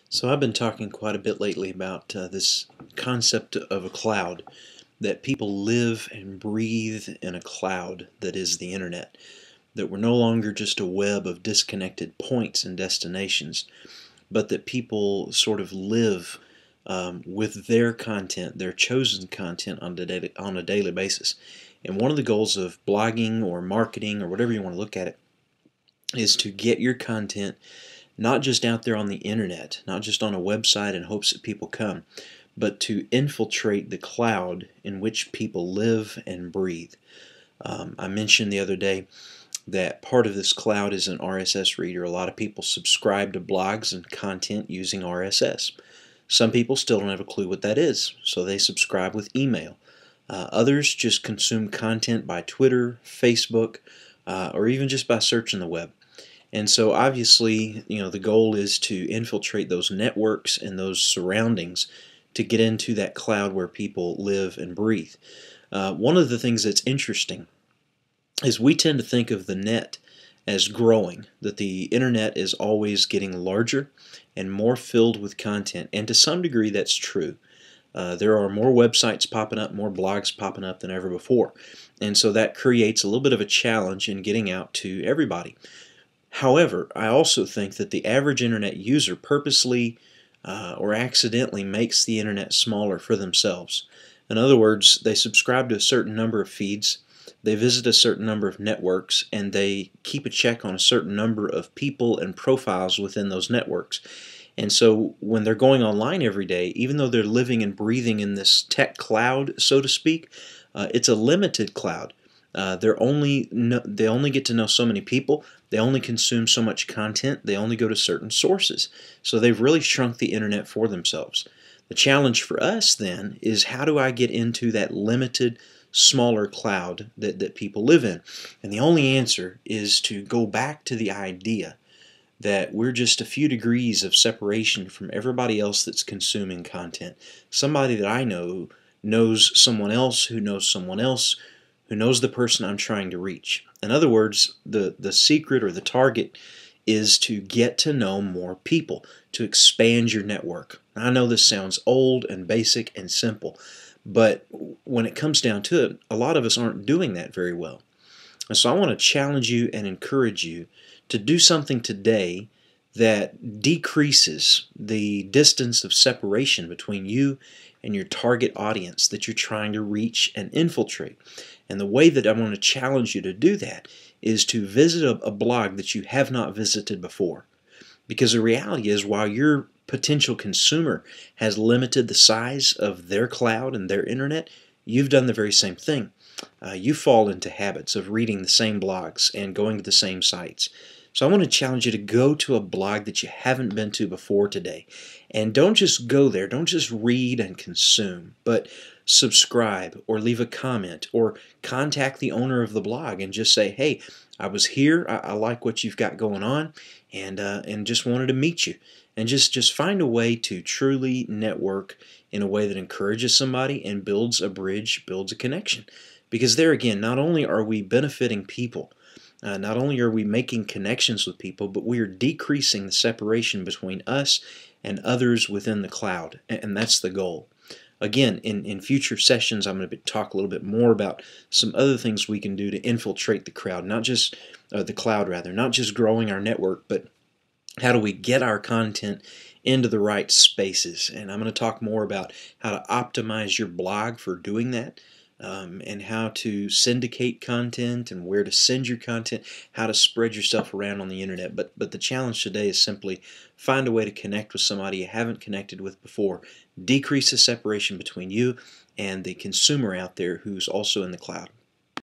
So I've been talking quite a bit lately about this concept of a cloud, that people live and breathe in a cloud that is the internet, that we're no longer just a web of disconnected points and destinations, but that people sort of live with their content, their chosen content on a daily basis. And one of the goals of blogging or marketing or whatever you want to look at it is to get your content not just out there on the internet, not just on a website in hopes that people come, but to infiltrate the cloud in which people live and breathe. I mentioned the other day that part of this cloud is an RSS reader. A lot of people subscribe to blogs and content using RSS. Some people still don't have a clue what that is, so they subscribe with email. Others just consume content by Twitter, Facebook, or even just by searching the web. And so obviously, the goal is to infiltrate those networks and those surroundings to get into that cloud where people live and breathe. One of the things that's interesting is we tend to think of the net as growing, that the internet is always getting larger and more filled with content, and to some degree that's true. There are more websites popping up, more blogs popping up than ever before, and so that creates a little bit of a challenge in getting out to everybody. However, I also think that the average internet user purposely or accidentally makes the internet smaller for themselves. In other words, they subscribe to a certain number of feeds, they visit a certain number of networks, and they keep a check on a certain number of people and profiles within those networks. And so when they're going online every day, even though they're living and breathing in this tech cloud, so to speak, it's a limited cloud. They only get to know so many people. They only consume so much content. They only go to certain sources. So they've really shrunk the internet for themselves. The challenge for us then is, how do I get into that limited, smaller cloud that people live in? And the only answer is to go back to the idea that we're just a few degrees of separation from everybody else that's consuming content. Somebody that I know knows someone else who knows someone else who knows the person I'm trying to reach. In other words, the secret or the target is to get to know more people, to expand your network. I know this sounds old and basic and simple, but when it comes down to it, a lot of us aren't doing that very well. And so I want to challenge you and encourage you to do something today that decreases the distance of separation between you and your target audience that you're trying to reach and infiltrate. And the way that I want to challenge you to do that is to visit a blog that you have not visited before. Because the reality is, while your potential consumer has limited the size of their cloud and their internet, you've done the very same thing. You fall into habits of reading the same blogs and going to the same sites. So I want to challenge you to go to a blog that you haven't been to before today. And don't just go there, don't just read and consume, but subscribe or leave a comment or contact the owner of the blog and just say, hey, I was here, I like what you've got going on, and just wanted to meet you. And just find a way to truly network in a way that encourages somebody and builds a bridge, builds a connection. Because there again, not only are we benefiting people, not only are we making connections with people, but we are decreasing the separation between us and others within the cloud, and that's the goal. Again, in future sessions, I'm going to talk a little bit more about some other things we can do to infiltrate the crowd, not just the cloud, rather, not just growing our network, but how do we get our content into the right spaces. And I'm going to talk more about how to optimize your blog for doing that, and how to syndicate content and where to send your content, how to spread yourself around on the internet. But the challenge today is simply find a way to connect with somebody you haven't connected with before. Decrease the separation between you and the consumer out there who's also in the cloud.